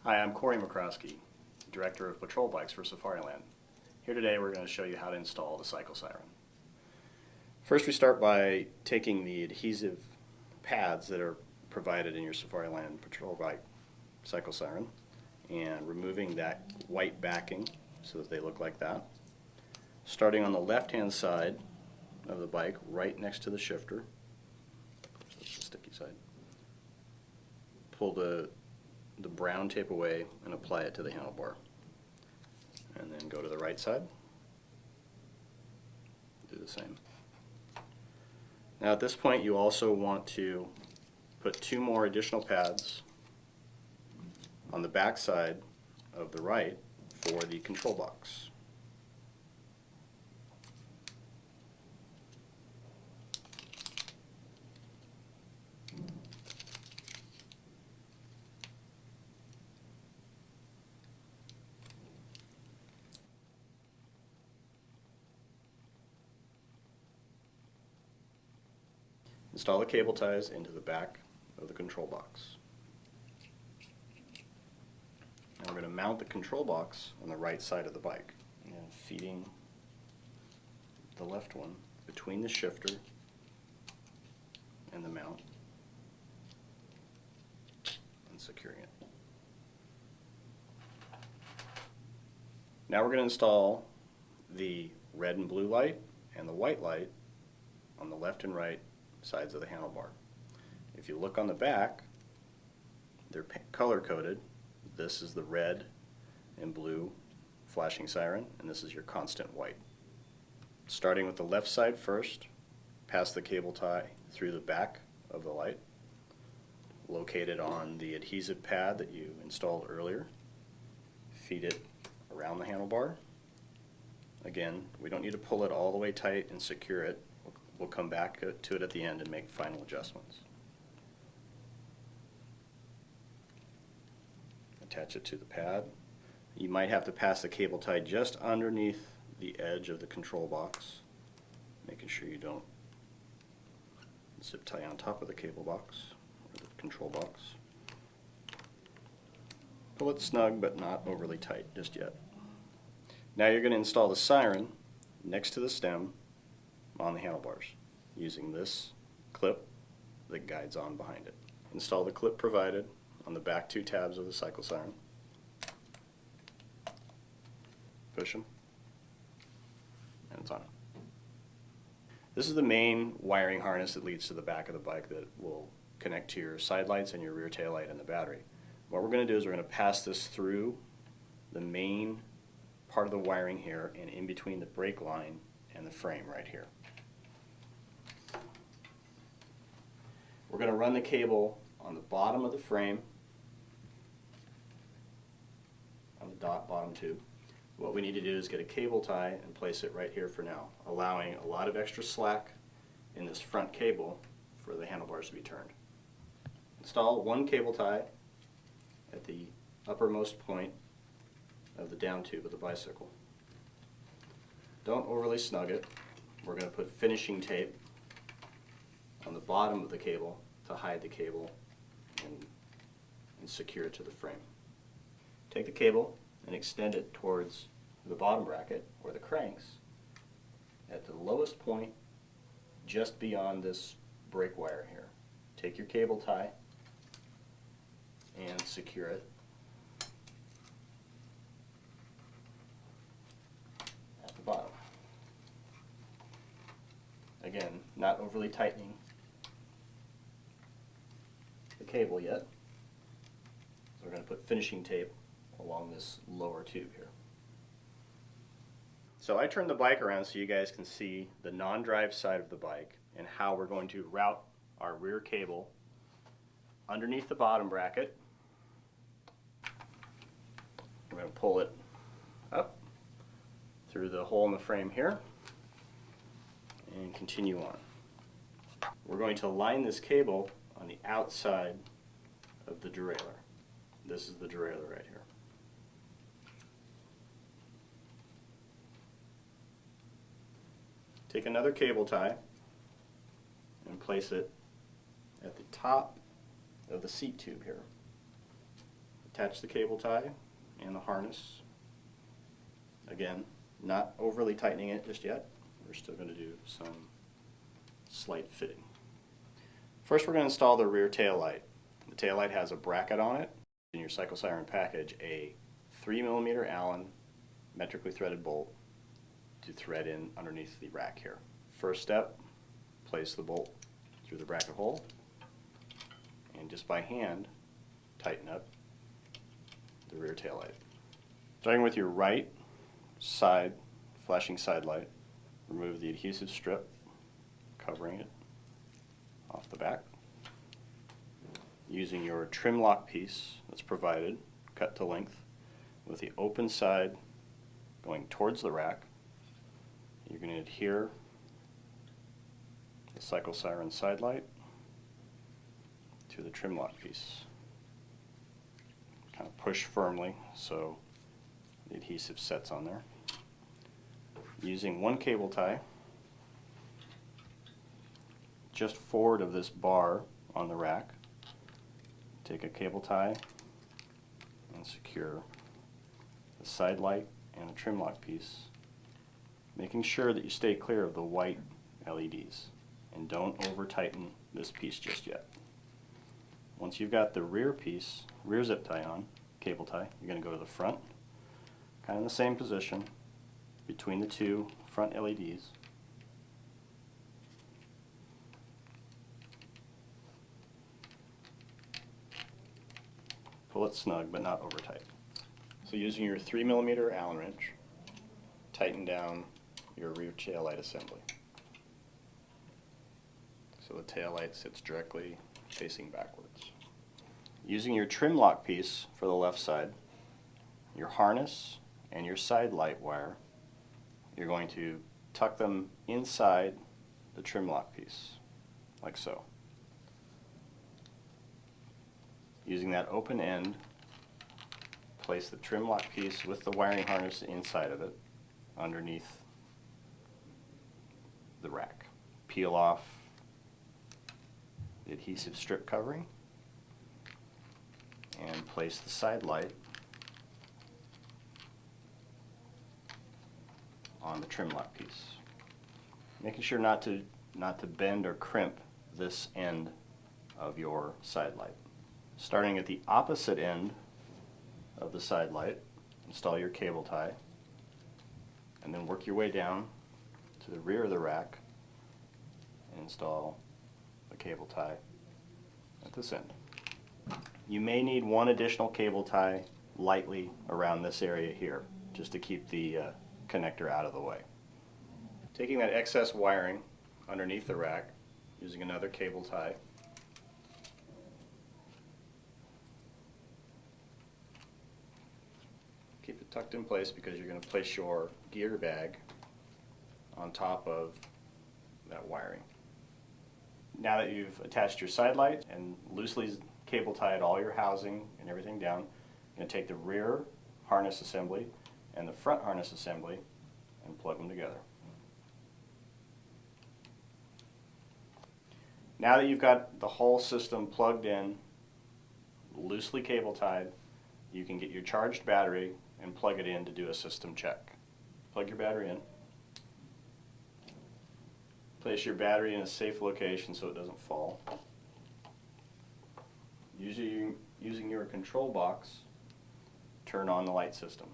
Hi, I'm Corey McCroskey, Director of Patrol Bikes for Safariland. Here today we're going to show you how to install the Cycle Siren. First we start by taking the adhesive pads that are provided in your Safariland Patrol Bike Cycle Siren and removing that white backing so that they look like that. Starting on the left-hand side of the bike, right next to the shifter, so that's the sticky side, pull the brown tape away and apply it to the handlebar. And then go to the right side, do the same. Now at this point you also want to put two more additional pads on the back side of the right for the control box. Install the cable ties into the back of the control box. Now we're going to mount the control box on the right side of the bike, and feeding the left one between the shifter and the mount and securing it. Now we're going to install the red and blue light and the white light on the left and right sides of the handlebar. If you look on the back, they're color coded. This is the red and blue flashing siren, and this is your constant white. Starting with the left side first, pass the cable tie through the back of the light, located on the adhesive pad that you installed earlier. Feed it around the handlebar. Again, we don't need to pull it all the way tight and secure it. We'll come back to it at the end and make final adjustments. Attach it to the pad. You might have to pass the cable tie just underneath the edge of the control box, making sure you don't zip tie on top of the cable box or the control box. Pull it snug but not overly tight just yet. Now you're going to install the siren next to the stem on the handlebars using this clip that guides on behind it. Install the clip provided on the back two tabs of the Cycle Siren. Push them and it's on. This is the main wiring harness that leads to the back of the bike that will connect to your side lights and your rear tail light and the battery. What we're going to do is we're going to pass this through the main part of the wiring here and in between the brake line and the frame right here. We're going to run the cable on the bottom of the frame, on the bottom tube. What we need to do is get a cable tie and place it right here for now, allowing a lot of extra slack in this front cable for the handlebars to be turned. Install one cable tie at the uppermost point of the down tube of the bicycle. Don't overly snug it. We're going to put finishing tape on the bottom of the cable to hide the cable and secure it to the frame. Take the cable and extend it towards the bottom bracket or the cranks at the lowest point just beyond this brake wire here. Take your cable tie and secure it at the bottom. Again, not overly tightening the cable yet. So we're going to put finishing tape along this lower tube here. So I turned the bike around so you guys can see the non-drive side of the bike and how we're going to route our rear cable underneath the bottom bracket. We're going to pull it up through the hole in the frame here and continue on. We're going to line this cable on the outside of the derailleur. This is the derailleur right here. Take another cable tie and place it at the top of the seat tube here. attach the cable tie and the harness. Again, not overly tightening it just yet. We're still going to do some slight fitting. First, we're going to install the rear tail light. The tail light has a bracket on it. In your Cycle Siren package, a 3mm Allen metrically threaded bolt to thread in underneath the rack here. First step, place the bolt through the bracket hole, and just by hand tighten up the rear tail light. Starting with your right side flashing side light, remove the adhesive strip covering it off the back. Using your trim lock piece that's provided, cut to length, with the open side going towards the rack, you're going to adhere the Cycle Siren side light to the trim lock piece. Kind of push firmly so the adhesive sets on there. Using one cable tie, just forward of this bar on the rack, take a cable tie and secure the side light and the trim lock piece, making sure that you stay clear of the white LEDs and don't over tighten this piece just yet. Once you've got the rear piece, rear zip tie on, cable tie, you're going to go to the front, kind of in the same position between the two front LEDs. Pull it snug but not over tight. So using your 3mm Allen wrench, tighten down your rear tail light assembly so the tail light sits directly facing backwards. Using your trim lock piece for the left side, your harness and your side light wire, you're going to tuck them inside the trim lock piece, like so. Using that open end, place the trim lock piece with the wiring harness inside of it, underneath the rack. Peel off the adhesive strip covering and place the side light on the trim lock piece. Making sure not to bend or crimp this end of your side light. Starting at the opposite end of the side light, install your cable tie and then work your way down to the rear of the rack and install the cable tie at this end. You may need one additional cable tie lightly around this area here just to keep the connector out of the way. Taking that excess wiring underneath the rack, using another cable tie, keep it tucked in place because you're going to place your gear bag on top of that wiring. Now that you've attached your side light and loosely cable tied all your housing and everything down, you're going to take the rear harness assembly and the front harness assembly and plug them together. Now that you've got the whole system plugged in, loosely cable tied, you can get your charged battery and plug it in to do a system check. Plug your battery in. Place your battery in a safe location so it doesn't fall. Using your control box, turn on the light system.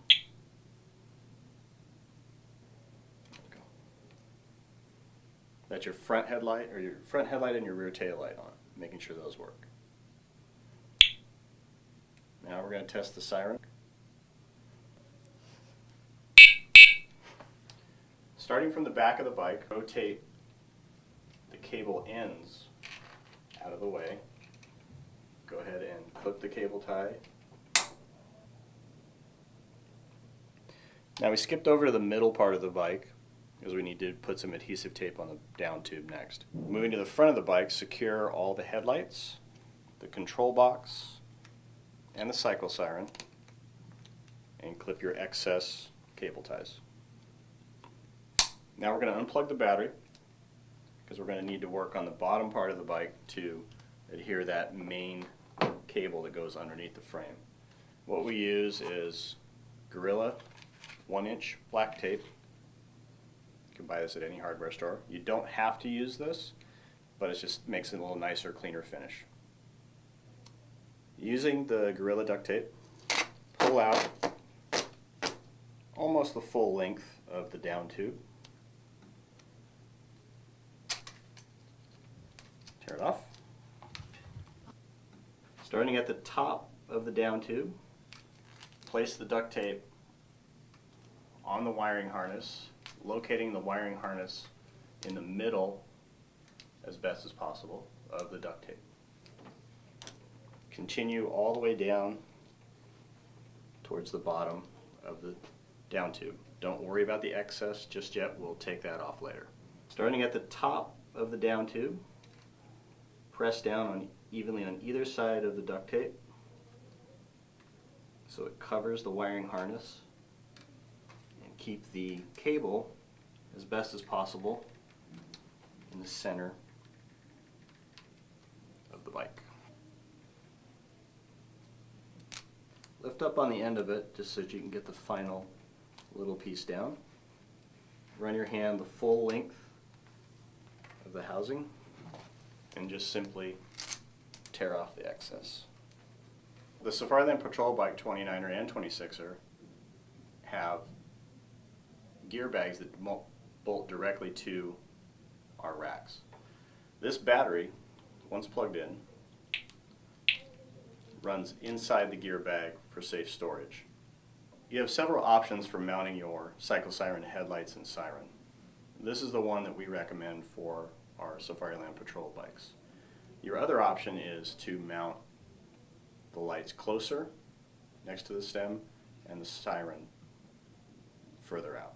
That's your front headlight, or your front headlight and your rear tail light on, making sure those work. Now we're going to test the siren. Starting from the back of the bike, rotate the cable ends out of the way. Go ahead and clip the cable tie. Now we skipped over to the middle part of the bike because we need to put some adhesive tape on the down tube next. Moving to the front of the bike, secure all the headlights, the control box, and the cycle siren, and clip your excess cable ties. Now we're going to unplug the battery because we're going to need to work on the bottom part of the bike to adhere that main cable that goes underneath the frame. What we use is Gorilla 1-inch black tape. You can buy this at any hardware store. You don't have to use this, but it just makes it a little nicer, cleaner finish. Using the Gorilla duct tape, pull out almost the full length of the down tube. Tear it off. Starting at the top of the down tube, place the duct tape on the wiring harness, locating the wiring harness in the middle as best as possible of the duct tape. Continue all the way down towards the bottom of the down tube. Don't worry about the excess just yet, we'll take that off later. Starting at the top of the down tube, press down evenly on either side of the duct tape so it covers the wiring harness, and keep the cable as best as possible in the center of the bike. Lift up on the end of it just so that you can get the final little piece down. Run your hand the full length of the housing and just simply tear off the excess. The Safariland Patrol Bike 29er and 26er have gear bags that bolt directly to our racks. This battery, once plugged in, runs inside the gear bag for safe storage. You have several options for mounting your Cycle Siren headlights and siren. This is the one that we recommend for our Safariland Patrol bikes. Your other option is to mount the lights closer next to the stem and the siren further out.